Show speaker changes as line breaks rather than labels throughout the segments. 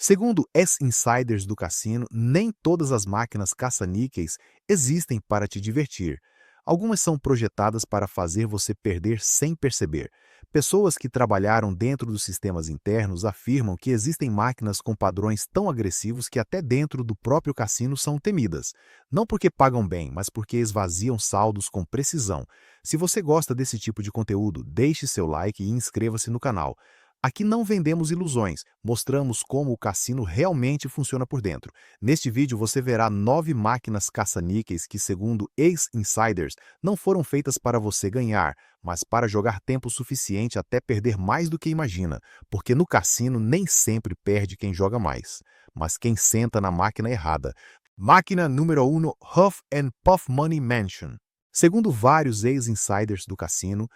Segundo ex-insiders do cassino, nem todas as máquinas caça-níqueis existem para te divertir. Algumas são projetadas para fazer você perder sem perceber. Pessoas que trabalharam dentro dos sistemas internos afirmam que existem máquinas com padrões tão agressivos que até dentro do próprio cassino são temidas. Não porque pagam bem, mas porque esvaziam saldos com precisão. Se você gosta desse tipo de conteúdo, deixe seu like e inscreva-se no canal. Aqui não vendemos ilusões, mostramos como o cassino realmente funciona por dentro. Neste vídeo você verá 9 máquinas caça-níqueis que, segundo ex-insiders, não foram feitas para você ganhar, mas para jogar tempo suficiente até perder mais do que imagina, porque no cassino nem sempre perde quem joga mais, mas quem senta na máquina errada. Máquina número 1, Huff and Puff Money Mansion. Segundo vários ex-insiders do cassino,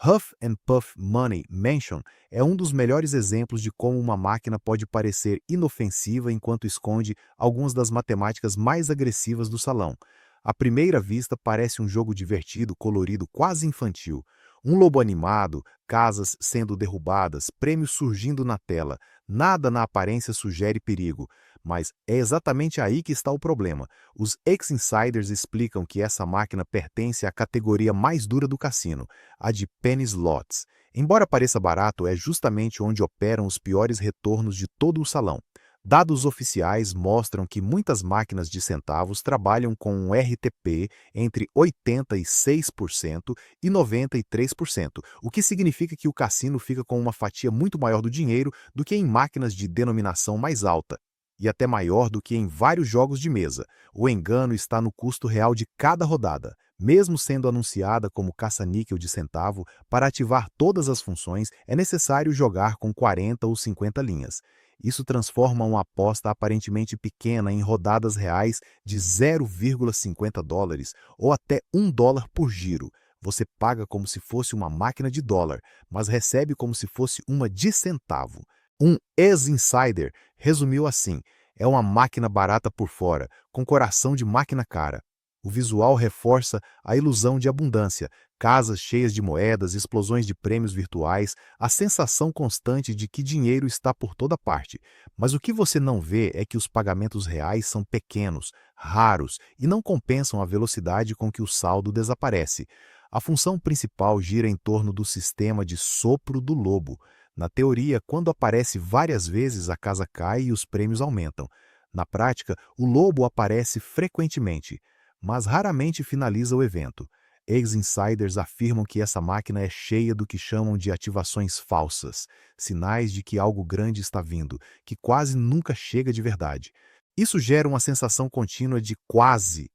Huff and Puff Money Mansion é um dos melhores exemplos de como uma máquina pode parecer inofensiva enquanto esconde algumas das matemáticas mais agressivas do salão. À primeira vista, parece um jogo divertido, colorido, quase infantil. Um lobo animado, casas sendo derrubadas, prêmios surgindo na tela. Nada na aparência sugere perigo. Mas é exatamente aí que está o problema. Os ex-insiders explicam que essa máquina pertence à categoria mais dura do cassino, a de penny slots. Embora pareça barato, é justamente onde operam os piores retornos de todo o salão. Dados oficiais mostram que muitas máquinas de centavos trabalham com um RTP entre 86% e 93%, o que significa que o cassino fica com uma fatia muito maior do dinheiro do que em máquinas de denominação mais alta, e até maior do que em vários jogos de mesa. O engano está no custo real de cada rodada. Mesmo sendo anunciada como caça-níquel de centavo, para ativar todas as funções é necessário jogar com 40 ou 50 linhas. Isso transforma uma aposta aparentemente pequena em rodadas reais de 0,50 dólares ou até $1 por giro. Você paga como se fosse uma máquina de dólar, mas recebe como se fosse uma de centavo. Um ex-insider resumiu assim: é uma máquina barata por fora, com coração de máquina cara. O visual reforça a ilusão de abundância, casas cheias de moedas, explosões de prêmios virtuais, a sensação constante de que dinheiro está por toda parte. Mas o que você não vê é que os pagamentos reais são pequenos, raros e não compensam a velocidade com que o saldo desaparece. A função principal gira em torno do sistema de sopro do lobo. Na teoria, quando aparece várias vezes, a casa cai e os prêmios aumentam. Na prática, o lobo aparece frequentemente, mas raramente finaliza o evento. Ex-insiders afirmam que essa máquina é cheia do que chamam de ativações falsas, sinais de que algo grande está vindo, que quase nunca chega de verdade. Isso gera uma sensação contínua de quase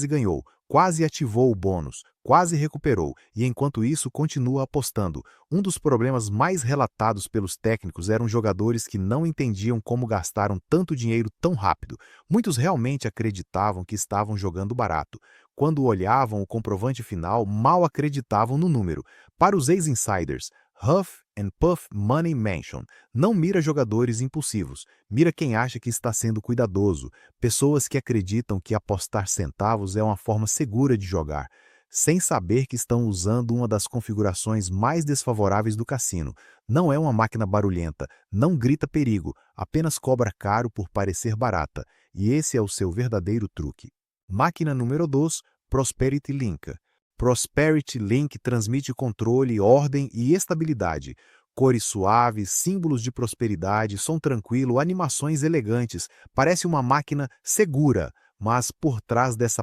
ganhou, quase ativou o bônus, quase recuperou, e enquanto isso continua apostando. Um dos problemas mais relatados pelos técnicos eram jogadores que não entendiam como gastaram tanto dinheiro tão rápido. Muitos realmente acreditavam que estavam jogando barato. Quando olhavam o comprovante final, mal acreditavam no número. Para os ex-insiders, Huff and Puff Money Mansion não mira jogadores impulsivos, mira quem acha que está sendo cuidadoso, pessoas que acreditam que apostar centavos é uma forma segura de jogar, sem saber que estão usando uma das configurações mais desfavoráveis do cassino. Não é uma máquina barulhenta, não grita perigo, apenas cobra caro por parecer barata, e esse é o seu verdadeiro truque. Máquina número 2, Prosperity Link. Prosperity Link transmite controle, ordem e estabilidade. Cores suaves, símbolos de prosperidade, som tranquilo, animações elegantes. Parece uma máquina segura, mas por trás dessa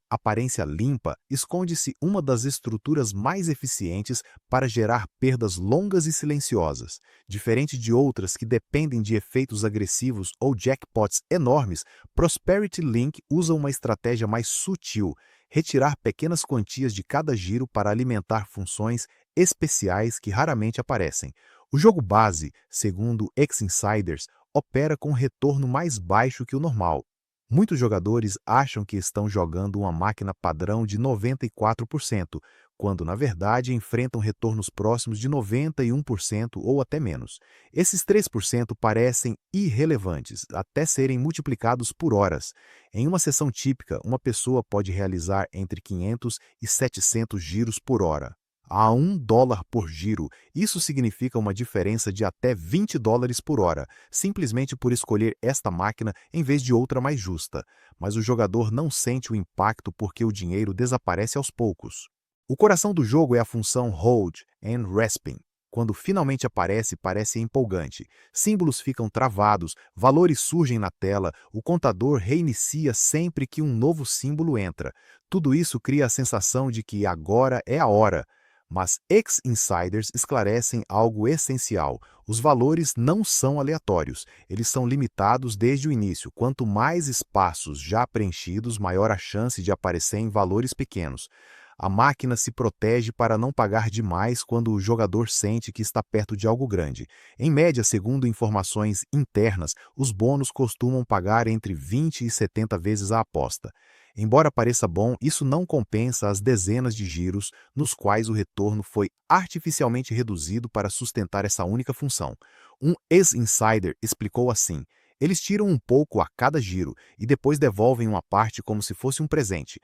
aparência limpa, esconde-se uma das estruturas mais eficientes para gerar perdas longas e silenciosas. Diferente de outras que dependem de efeitos agressivos ou jackpots enormes, Prosperity Link usa uma estratégia mais sutil: retirar pequenas quantias de cada giro para alimentar funções especiais que raramente aparecem. O jogo base, segundo ex-insiders, opera com retorno mais baixo que o normal. Muitos jogadores acham que estão jogando uma máquina padrão de 94%, quando na verdade enfrentam retornos próximos de 91% ou até menos. Esses 3% parecem irrelevantes, até serem multiplicados por horas. Em uma sessão típica, uma pessoa pode realizar entre 500 e 700 giros por hora. a $1 por giro. Isso significa uma diferença de até $20 por hora, simplesmente por escolher esta máquina em vez de outra mais justa. Mas o jogador não sente o impacto porque o dinheiro desaparece aos poucos. O coração do jogo é a função Hold and Respin. Quando finalmente aparece, parece empolgante. Símbolos ficam travados, valores surgem na tela, o contador reinicia sempre que um novo símbolo entra. Tudo isso cria a sensação de que agora é a hora. Mas ex-insiders esclarecem algo essencial. Os valores não são aleatórios, eles são limitados desde o início. Quanto mais espaços já preenchidos, maior a chance de aparecerem valores pequenos. A máquina se protege para não pagar demais quando o jogador sente que está perto de algo grande. Em média, segundo informações internas, os bônus costumam pagar entre 20 e 70 vezes a aposta. Embora pareça bom, isso não compensa as dezenas de giros nos quais o retorno foi artificialmente reduzido para sustentar essa única função. Um ex-insider explicou assim: eles tiram um pouco a cada giro e depois devolvem uma parte como se fosse um presente.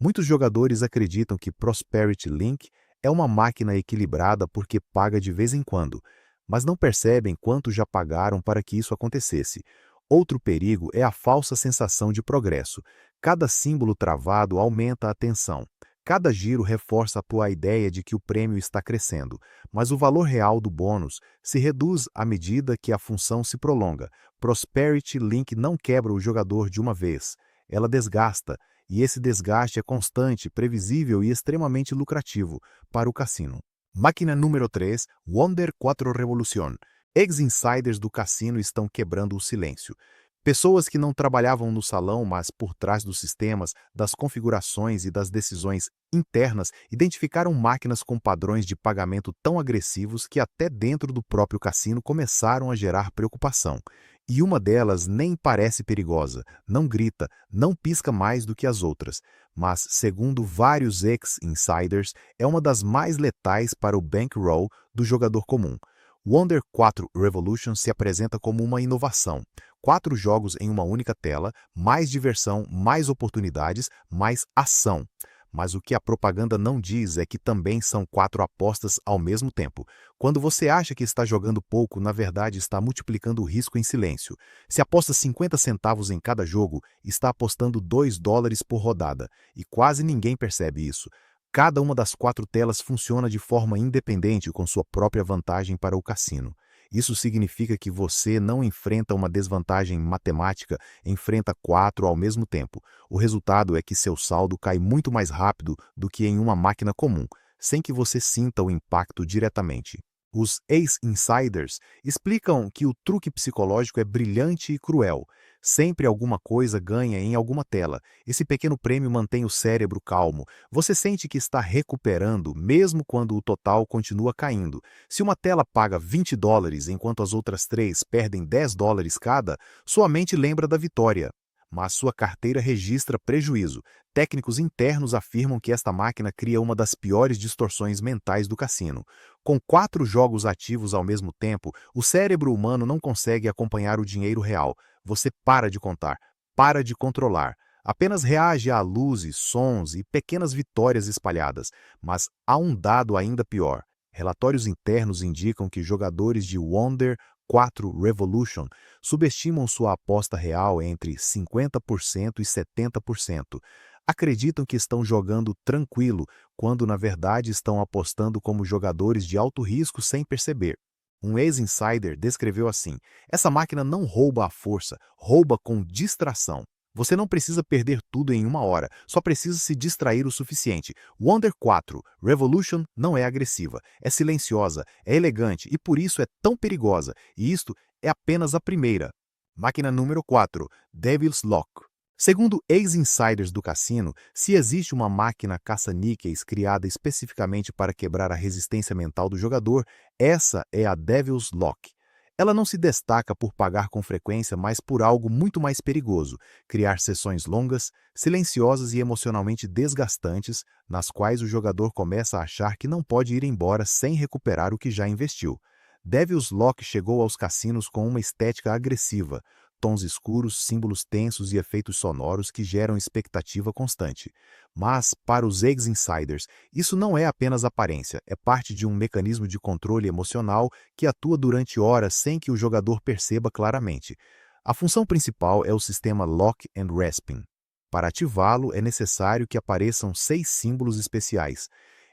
Muitos jogadores acreditam que Prosperity Link é uma máquina equilibrada porque paga de vez em quando, mas não percebem quanto já pagaram para que isso acontecesse. Outro perigo é a falsa sensação de progresso. Cada símbolo travado aumenta a tensão. Cada giro reforça a ideia de que o prêmio está crescendo, mas o valor real do bônus se reduz à medida que a função se prolonga. Prosperity Link não quebra o jogador de uma vez. Ela desgasta, e esse desgaste é constante, previsível e extremamente lucrativo para o cassino. Máquina número 3, Wonder 4 Revolution. Ex-insiders do cassino estão quebrando o silêncio. Pessoas que não trabalhavam no salão, mas por trás dos sistemas, das configurações e das decisões internas, identificaram máquinas com padrões de pagamento tão agressivos que até dentro do próprio cassino começaram a gerar preocupação. E uma delas nem parece perigosa, não grita, não pisca mais do que as outras, mas, segundo vários ex-insiders, é uma das mais letais para o bankroll do jogador comum. Wonder 4 Revolution se apresenta como uma inovação. 4 jogos em uma única tela, mais diversão, mais oportunidades, mais ação. Mas o que a propaganda não diz é que também são 4 apostas ao mesmo tempo. Quando você acha que está jogando pouco, na verdade está multiplicando o risco em silêncio. Se aposta 50 centavos em cada jogo, está apostando $2 por rodada. E quase ninguém percebe isso. Cada uma das 4 telas funciona de forma independente com sua própria vantagem para o cassino. Isso significa que você não enfrenta uma desvantagem matemática, enfrenta 4 ao mesmo tempo. O resultado é que seu saldo cai muito mais rápido do que em uma máquina comum, sem que você sinta o impacto diretamente. Os ex-insiders explicam que o truque psicológico é brilhante e cruel. Sempre alguma coisa ganha em alguma tela. Esse pequeno prêmio mantém o cérebro calmo. Você sente que está recuperando, mesmo quando o total continua caindo. Se uma tela paga $20 enquanto as outras 3 perdem $10 cada, sua mente lembra da vitória. Mas sua carteira registra prejuízo. Técnicos internos afirmam que esta máquina cria uma das piores distorções mentais do cassino. Com 4 jogos ativos ao mesmo tempo, o cérebro humano não consegue acompanhar o dinheiro real. Você para de contar, para de controlar. Apenas reage a luzes, sons e pequenas vitórias espalhadas. Mas há um dado ainda pior. Relatórios internos indicam que jogadores de Wonder 4 Revolution subestimam sua aposta real entre 50% e 70%. Acreditam que estão jogando tranquilo, quando na verdade estão apostando como jogadores de alto risco sem perceber. Um ex-insider descreveu assim: essa máquina não rouba à força, rouba com distração. Você não precisa perder tudo em uma hora, só precisa se distrair o suficiente. Wonder 4 Revolution não é agressiva, é silenciosa, é elegante e por isso é tão perigosa, e isto é apenas a primeira. Máquina número 4, Devil's Lock. Segundo ex-insiders do cassino, se existe uma máquina caça-níqueis criada especificamente para quebrar a resistência mental do jogador, essa é a Devil's Lock. Ela não se destaca por pagar com frequência, mas por algo muito mais perigoso: criar sessões longas, silenciosas e emocionalmente desgastantes, nas quais o jogador começa a achar que não pode ir embora sem recuperar o que já investiu. Devil's Lock chegou aos cassinos com uma estética agressiva. tons escuros, símbolos tensos e efeitos sonoros que geram expectativa constante. Mas, para os Eggs Insiders, isso não é apenas aparência, é parte de um mecanismo de controle emocional que atua durante horas sem que o jogador perceba claramente. A função principal é o sistema Lock and Rasping. Para ativá-lo, é necessário que apareçam 6 símbolos especiais.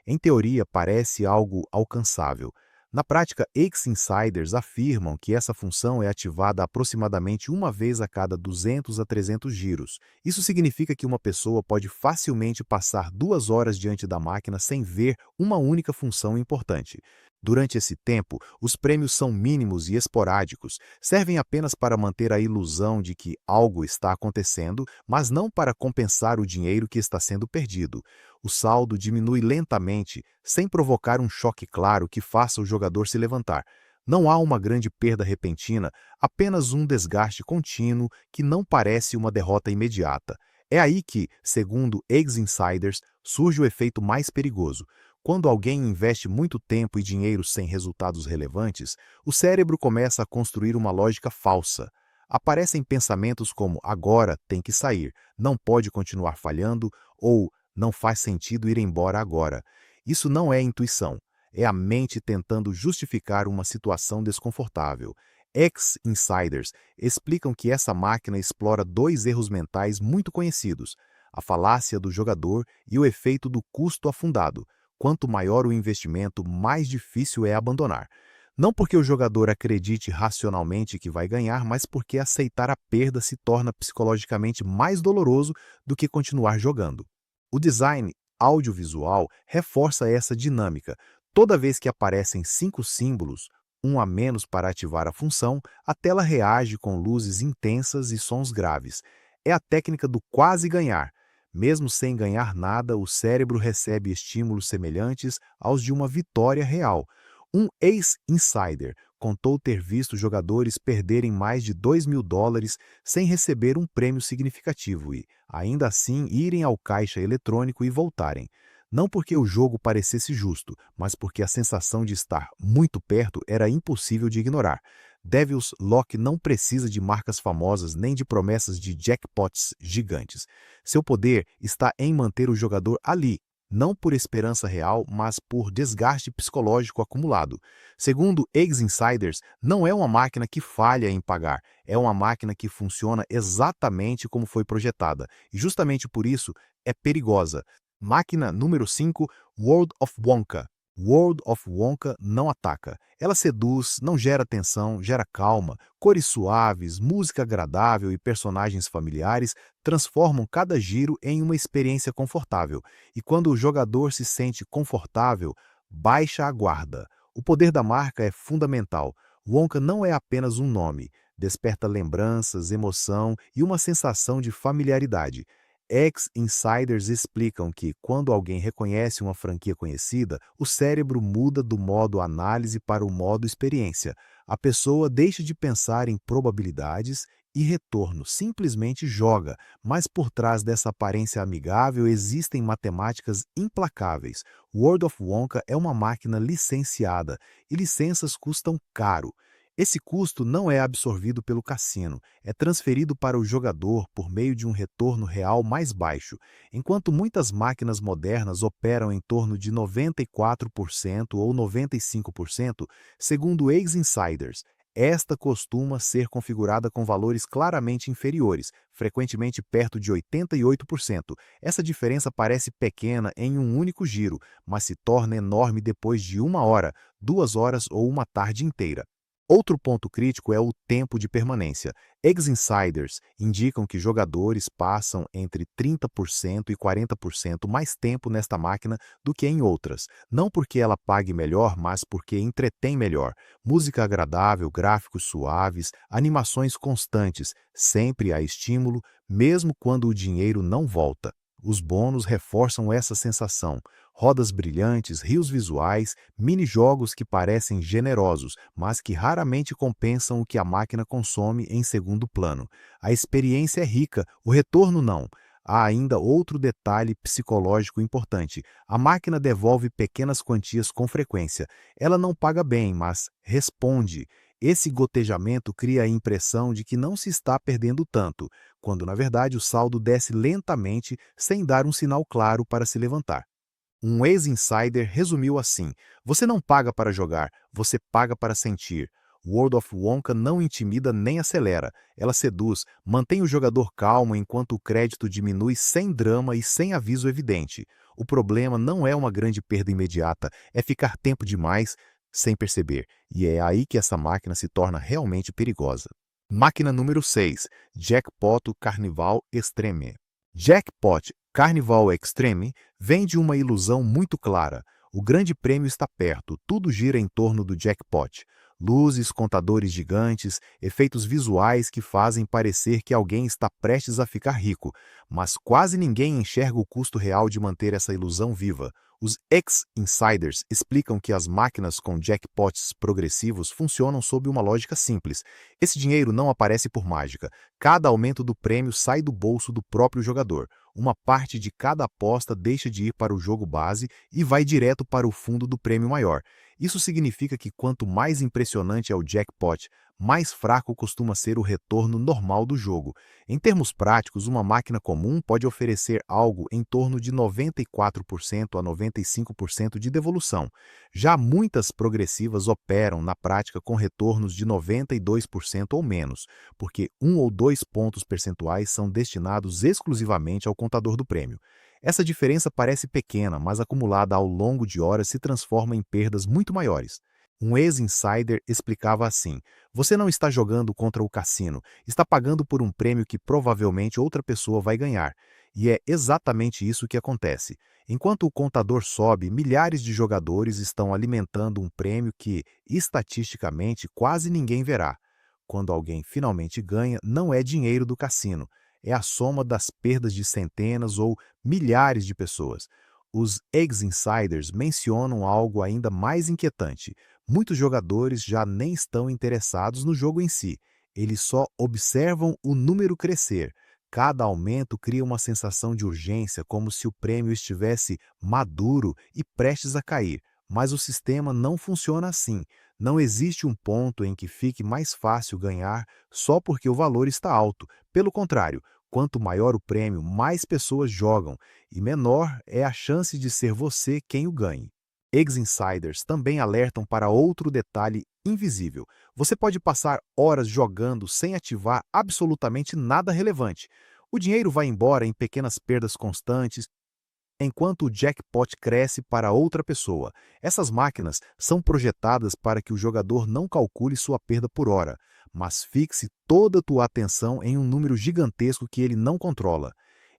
Em teoria, parece algo alcançável. Na prática, ex-insiders afirmam que essa função é ativada aproximadamente uma vez a cada 200 a 300 giros. Isso significa que uma pessoa pode facilmente passar 2 horas diante da máquina sem ver uma única função importante. Durante esse tempo, os prêmios são mínimos e esporádicos, servem apenas para manter a ilusão de que algo está acontecendo, mas não para compensar o dinheiro que está sendo perdido. O saldo diminui lentamente, sem provocar um choque claro que faça o jogador se levantar. Não há uma grande perda repentina, apenas um desgaste contínuo que não parece uma derrota imediata. É aí que, segundo ex-insiders, surge o efeito mais perigoso. Quando alguém investe muito tempo e dinheiro sem resultados relevantes, o cérebro começa a construir uma lógica falsa. Aparecem pensamentos como agora tem que sair, não pode continuar falhando ou não faz sentido ir embora agora. Isso não é intuição, é a mente tentando justificar uma situação desconfortável. Ex-insiders explicam que essa máquina explora 2 erros mentais muito conhecidos: a falácia do jogador e o efeito do custo afundado. Quanto maior o investimento, mais difícil é abandonar. Não porque o jogador acredite racionalmente que vai ganhar, mas porque aceitar a perda se torna psicologicamente mais doloroso do que continuar jogando. O design audiovisual reforça essa dinâmica. Toda vez que aparecem 5 símbolos, um a menos para ativar a função, a tela reage com luzes intensas e sons graves. É a técnica do quase ganhar. Mesmo sem ganhar nada, o cérebro recebe estímulos semelhantes aos de uma vitória real. Um ex-insider contou ter visto jogadores perderem mais de US$ 2.000 sem receber um prêmio significativo e, ainda assim, irem ao caixa eletrônico e voltarem. Não porque o jogo parecesse justo, mas porque a sensação de estar muito perto era impossível de ignorar. Devil's Lock não precisa de marcas famosas nem de promessas de jackpots gigantes. Seu poder está em manter o jogador ali, não por esperança real, mas por desgaste psicológico acumulado. Segundo ex-insiders, não é uma máquina que falha em pagar, é uma máquina que funciona exatamente como foi projetada, e justamente por isso é perigosa. Máquina número 5, World of Wonka. World of Wonka não ataca. Ela seduz, não gera tensão, gera calma. Cores suaves, música agradável e personagens familiares transformam cada giro em uma experiência confortável. E quando o jogador se sente confortável, baixa a guarda. O poder da marca é fundamental. Wonka não é apenas um nome. Desperta lembranças, emoção e uma sensação de familiaridade. Ex-insiders explicam que, quando alguém reconhece uma franquia conhecida, o cérebro muda do modo análise para o modo experiência. A pessoa deixa de pensar em probabilidades e retorno, simplesmente joga, mas por trás dessa aparência amigável existem matemáticas implacáveis. World of Wonka é uma máquina licenciada, e licenças custam caro. Esse custo não é absorvido pelo cassino, é transferido para o jogador por meio de um retorno real mais baixo. Enquanto muitas máquinas modernas operam em torno de 94% ou 95%, segundo ex-insiders, esta costuma ser configurada com valores claramente inferiores, frequentemente perto de 88%. Essa diferença parece pequena em um único giro, mas se torna enorme depois de 1 hora, 2 horas ou uma tarde inteira. Outro ponto crítico é o tempo de permanência. Ex-insiders indicam que jogadores passam entre 30% e 40% mais tempo nesta máquina do que em outras. Não porque ela pague melhor, mas porque entretém melhor. Música agradável, gráficos suaves, animações constantes, sempre há estímulo, mesmo quando o dinheiro não volta. Os bônus reforçam essa sensação. Rodas brilhantes, rios visuais, mini-jogos que parecem generosos, mas que raramente compensam o que a máquina consome em segundo plano. A experiência é rica, o retorno não. Há ainda outro detalhe psicológico importante. A máquina devolve pequenas quantias com frequência. Ela não paga bem, mas responde. Esse gotejamento cria a impressão de que não se está perdendo tanto, quando na verdade o saldo desce lentamente sem dar um sinal claro para se levantar. Um ex-insider resumiu assim: você não paga para jogar, você paga para sentir. World of Wonka não intimida nem acelera, ela seduz, mantém o jogador calmo enquanto o crédito diminui sem drama e sem aviso evidente. O problema não é uma grande perda imediata, é ficar tempo demais sem perceber, e é aí que essa máquina se torna realmente perigosa. Máquina número 6, Jackpot Carnival Extreme. Jackpot Carnival Extreme vem de uma ilusão muito clara. O grande prêmio está perto, tudo gira em torno do jackpot. Luzes, contadores gigantes, efeitos visuais que fazem parecer que alguém está prestes a ficar rico, mas quase ninguém enxerga o custo real de manter essa ilusão viva. Os ex-insiders explicam que as máquinas com jackpots progressivos funcionam sob uma lógica simples. Esse dinheiro não aparece por mágica. Cada aumento do prêmio sai do bolso do próprio jogador. Uma parte de cada aposta deixa de ir para o jogo base e vai direto para o fundo do prêmio maior. Isso significa que quanto mais impressionante é o jackpot, mais fraco costuma ser o retorno normal do jogo. Em termos práticos, uma máquina comum pode oferecer algo em torno de 94% a 95% de devolução. Já muitas progressivas operam na prática com retornos de 92% ou menos, porque 1 ou 2 pontos percentuais são destinados exclusivamente ao contador do prêmio. Essa diferença parece pequena, mas acumulada ao longo de horas se transforma em perdas muito maiores. Um ex-insider explicava assim: você não está jogando contra o cassino, está pagando por um prêmio que provavelmente outra pessoa vai ganhar. E é exatamente isso que acontece. Enquanto o contador sobe, milhares de jogadores estão alimentando um prêmio que, estatisticamente, quase ninguém verá. Quando alguém finalmente ganha, não é dinheiro do cassino, é a soma das perdas de centenas ou milhares de pessoas. Os ex-insiders mencionam algo ainda mais inquietante. Muitos jogadores já nem estão interessados no jogo em si, eles só observam o número crescer. Cada aumento cria uma sensação de urgência, como se o prêmio estivesse maduro e prestes a cair. Mas o sistema não funciona assim. Não existe um ponto em que fique mais fácil ganhar só porque o valor está alto. Pelo contrário, quanto maior o prêmio, mais pessoas jogam, e menor é a chance de ser você quem o ganhe. Ex-insiders também alertam para outro detalhe invisível. Você pode passar horas jogando sem ativar absolutamente nada relevante. O dinheiro vai embora em pequenas perdas constantes, enquanto o jackpot cresce para outra pessoa. Essas máquinas são projetadas para que o jogador não calcule sua perda por hora, mas fixe toda a tua atenção em um número gigantesco que ele não controla.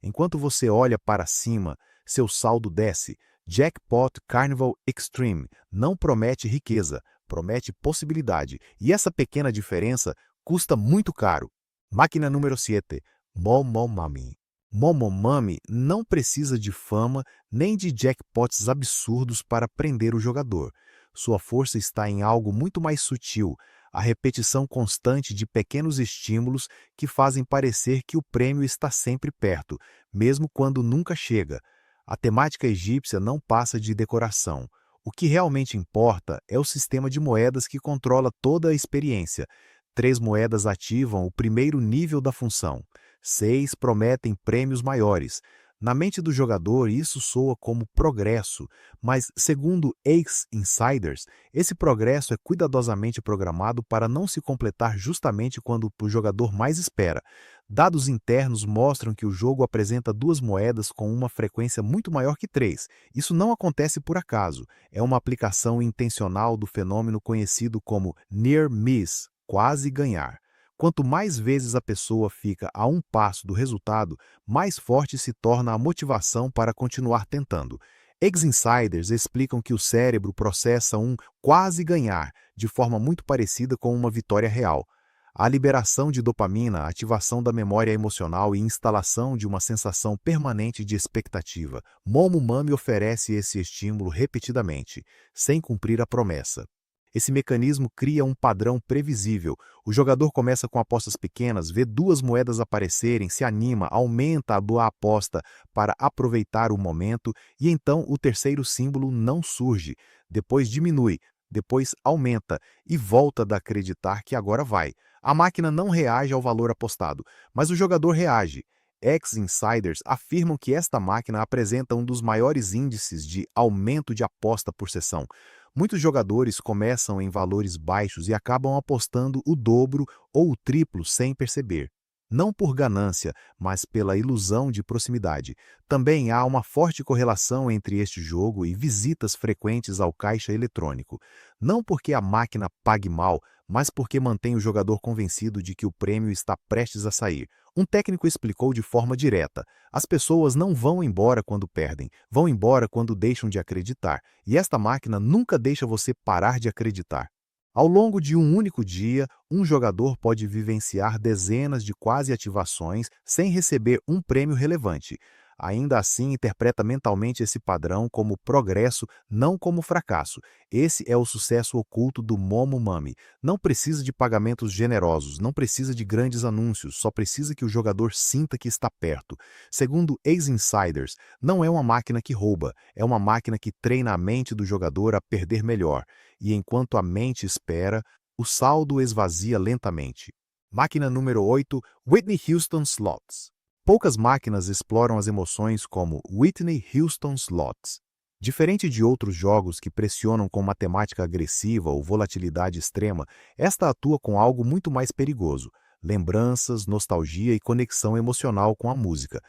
Enquanto você olha para cima, seu saldo desce. Jackpot Carnival Extreme não promete riqueza, promete possibilidade, e essa pequena diferença custa muito caro. Máquina número 7, Momomami. Momomami não precisa de fama nem de jackpots absurdos para prender o jogador. Sua força está em algo muito mais sutil, a repetição constante de pequenos estímulos que fazem parecer que o prêmio está sempre perto, mesmo quando nunca chega. A temática egípcia não passa de decoração. O que realmente importa é o sistema de moedas que controla toda a experiência. 3 moedas ativam o primeiro nível da função. 6 prometem prêmios maiores. Na mente do jogador, isso soa como progresso, mas, segundo ex-insiders, esse progresso é cuidadosamente programado para não se completar justamente quando o jogador mais espera. Dados internos mostram que o jogo apresenta 2 moedas com uma frequência muito maior que 3. Isso não acontece por acaso, é uma aplicação intencional do fenômeno conhecido como near miss, quase ganhar. Quanto mais vezes a pessoa fica a um passo do resultado, mais forte se torna a motivação para continuar tentando. Ex-insiders explicam que o cérebro processa um quase ganhar de forma muito parecida com uma vitória real. A liberação de dopamina, ativação da memória emocional e instalação de uma sensação permanente de expectativa. Momomami oferece esse estímulo repetidamente, sem cumprir a promessa. Esse mecanismo cria um padrão previsível. O jogador começa com apostas pequenas, vê 2 moedas aparecerem, se anima, aumenta a boa aposta para aproveitar o momento e então o terceiro símbolo não surge. Depois diminui. depois aumenta e volta a acreditar que agora vai. A máquina não reage ao valor apostado, mas o jogador reage. Ex-insiders afirmam que esta máquina apresenta um dos maiores índices de aumento de aposta por sessão. Muitos jogadores começam em valores baixos e acabam apostando o dobro ou o triplo sem perceber. Não por ganância, mas pela ilusão de proximidade. Também há uma forte correlação entre este jogo e visitas frequentes ao caixa eletrônico. Não porque a máquina pague mal, mas porque mantém o jogador convencido de que o prêmio está prestes a sair. Um técnico explicou de forma direta: as pessoas não vão embora quando perdem, vão embora quando deixam de acreditar, e esta máquina nunca deixa você parar de acreditar. Ao longo de um único dia, um jogador pode vivenciar dezenas de quase ativações sem receber um prêmio relevante. Ainda assim, interpreta mentalmente esse padrão como progresso, não como fracasso. Esse é o sucesso oculto do Momo Mami. Não precisa de pagamentos generosos, não precisa de grandes anúncios, só precisa que o jogador sinta que está perto. Segundo ex-insiders, não é uma máquina que rouba, é uma máquina que treina a mente do jogador a perder melhor. E enquanto a mente espera, o saldo esvazia lentamente. Máquina número 8, Whitney Houston Slots. Poucas máquinas exploram as emoções como Whitney Houston Slots. Diferente de outros jogos que pressionam com matemática agressiva ou volatilidade extrema, esta atua com algo muito mais perigoso: lembranças, nostalgia e conexão emocional com a música.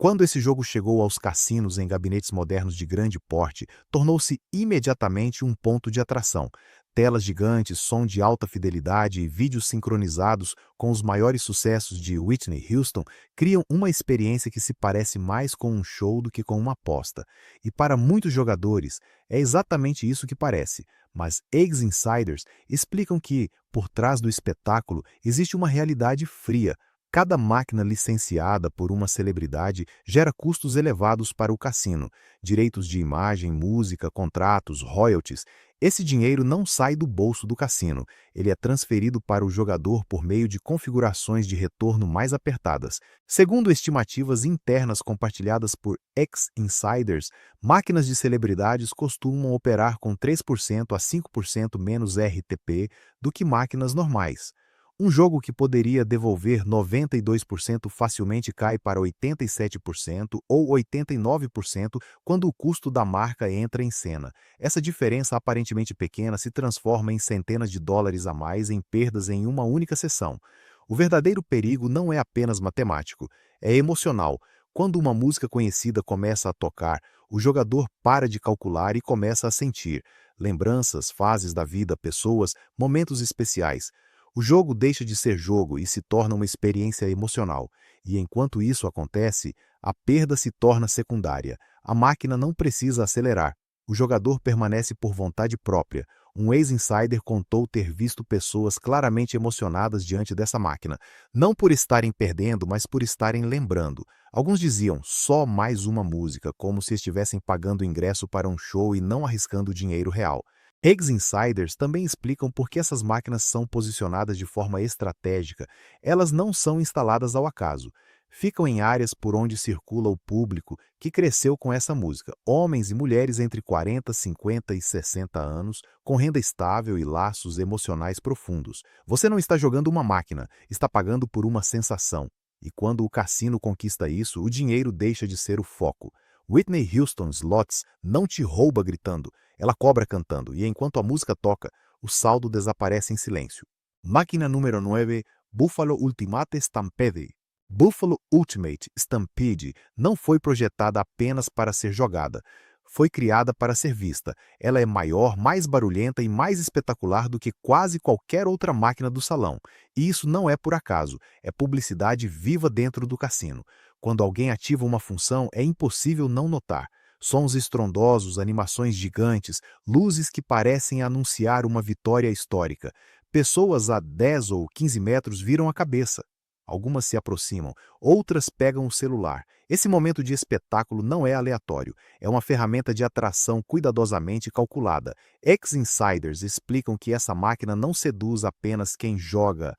Quando esse jogo chegou aos cassinos em gabinetes modernos de grande porte, tornou-se imediatamente um ponto de atração. Telas gigantes, som de alta fidelidade e vídeos sincronizados com os maiores sucessos de Whitney Houston criam uma experiência que se parece mais com um show do que com uma aposta. E para muitos jogadores, é exatamente isso que parece. Mas ex-insiders explicam que, por trás do espetáculo, existe uma realidade fria. Cada máquina licenciada por uma celebridade gera custos elevados para o cassino: direitos de imagem, música, contratos, royalties. Esse dinheiro não sai do bolso do cassino, ele é transferido para o jogador por meio de configurações de retorno mais apertadas. Segundo estimativas internas compartilhadas por ex-insiders, máquinas de celebridades costumam operar com 3% a 5% menos RTP do que máquinas normais. Um jogo que poderia devolver 92% facilmente cai para 87% ou 89% quando o custo da marca entra em cena. Essa diferença aparentemente pequena se transforma em centenas de dólares a mais em perdas em uma única sessão. O verdadeiro perigo não é apenas matemático, é emocional. Quando uma música conhecida começa a tocar, o jogador para de calcular e começa a sentir lembranças, fases da vida, pessoas, momentos especiais. O jogo deixa de ser jogo e se torna uma experiência emocional, e enquanto isso acontece, a perda se torna secundária. A máquina não precisa acelerar. O jogador permanece por vontade própria. Um ex-insider contou ter visto pessoas claramente emocionadas diante dessa máquina, não por estarem perdendo, mas por estarem lembrando. Alguns diziam, só mais uma música, como se estivessem pagando ingresso para um show e não arriscando dinheiro real. Ex-insiders também explicam por que essas máquinas são posicionadas de forma estratégica. Elas não são instaladas ao acaso. Ficam em áreas por onde circula o público que cresceu com essa música. Homens e mulheres entre 40, 50 e 60 anos, com renda estável e laços emocionais profundos. Você não está jogando uma máquina, está pagando por uma sensação. E quando o cassino conquista isso, o dinheiro deixa de ser o foco. Whitney Houston Slots não te rouba gritando, ela cobra cantando, e enquanto a música toca, o saldo desaparece em silêncio. Máquina número 9, Buffalo Ultimate Stampede. Buffalo Ultimate Stampede não foi projetada apenas para ser jogada. Foi criada para ser vista. Ela é maior, mais barulhenta e mais espetacular do que quase qualquer outra máquina do salão. E isso não é por acaso, é publicidade viva dentro do cassino. Quando alguém ativa uma função, é impossível não notar. Sons estrondosos, animações gigantes, luzes que parecem anunciar uma vitória histórica. Pessoas a 10 ou 15 metros viram a cabeça. Algumas se aproximam, outras pegam o celular. Esse momento de espetáculo não é aleatório, é uma ferramenta de atração cuidadosamente calculada. Ex-insiders explicam que essa máquina não seduz apenas quem joga,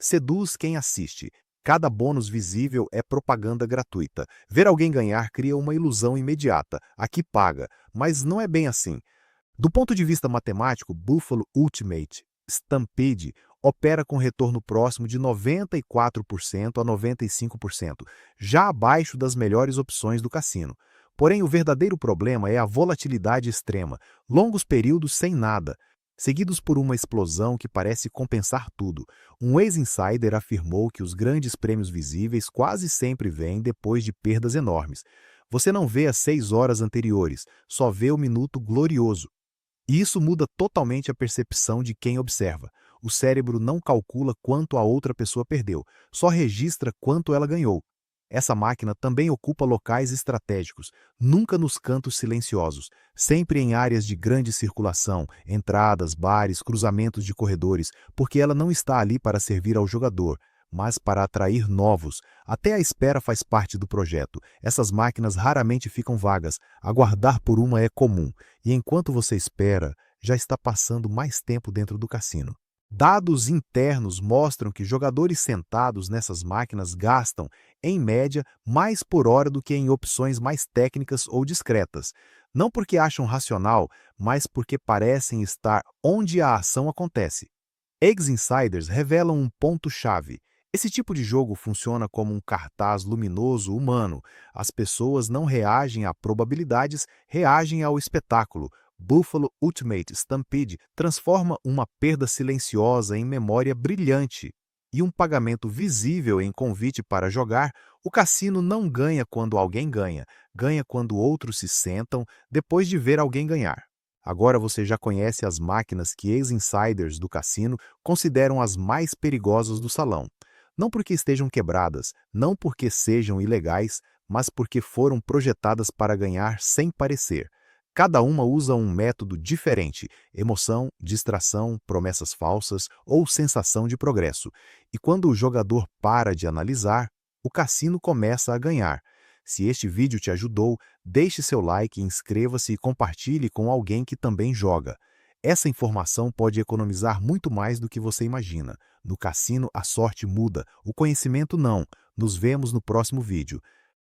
seduz quem assiste. Cada bônus visível é propaganda gratuita. Ver alguém ganhar cria uma ilusão imediata. Aqui paga, mas não é bem assim. Do ponto de vista matemático, Buffalo Ultimate Stampede opera com retorno próximo de 94% a 95%, já abaixo das melhores opções do cassino. Porém, o verdadeiro problema é a volatilidade extrema, longos períodos sem nada, seguidos por uma explosão que parece compensar tudo. Um ex-insider afirmou que os grandes prêmios visíveis quase sempre vêm depois de perdas enormes. Você não vê as 6 horas anteriores, só vê o minuto glorioso. E isso muda totalmente a percepção de quem observa. O cérebro não calcula quanto a outra pessoa perdeu, só registra quanto ela ganhou. Essa máquina também ocupa locais estratégicos, nunca nos cantos silenciosos, sempre em áreas de grande circulação, entradas, bares, cruzamentos de corredores, porque ela não está ali para servir ao jogador, mas para atrair novos. Até a espera faz parte do projeto. Essas máquinas raramente ficam vagas. Aguardar por uma é comum. E enquanto você espera, já está passando mais tempo dentro do cassino. Dados internos mostram que jogadores sentados nessas máquinas gastam, em média, mais por hora do que em opções mais técnicas ou discretas. Não porque acham racional, mas porque parecem estar onde a ação acontece. Ex-insiders revelam um ponto-chave. Esse tipo de jogo funciona como um cartaz luminoso humano. As pessoas não reagem a probabilidades, reagem ao espetáculo. Buffalo Ultimate Stampede transforma uma perda silenciosa em memória brilhante e um pagamento visível em convite para jogar. O cassino não ganha quando alguém ganha, ganha quando outros se sentam depois de ver alguém ganhar. Agora você já conhece as máquinas que ex-insiders do cassino consideram as mais perigosas do salão. Não porque estejam quebradas, não porque sejam ilegais, mas porque foram projetadas para ganhar sem parecer. Cada uma usa um método diferente: emoção, distração, promessas falsas ou sensação de progresso. E quando o jogador para de analisar, o cassino começa a ganhar. Se este vídeo te ajudou, deixe seu like, inscreva-se e compartilhe com alguém que também joga. Essa informação pode economizar muito mais do que você imagina. No cassino, a sorte muda, o conhecimento não. Nos vemos no próximo vídeo.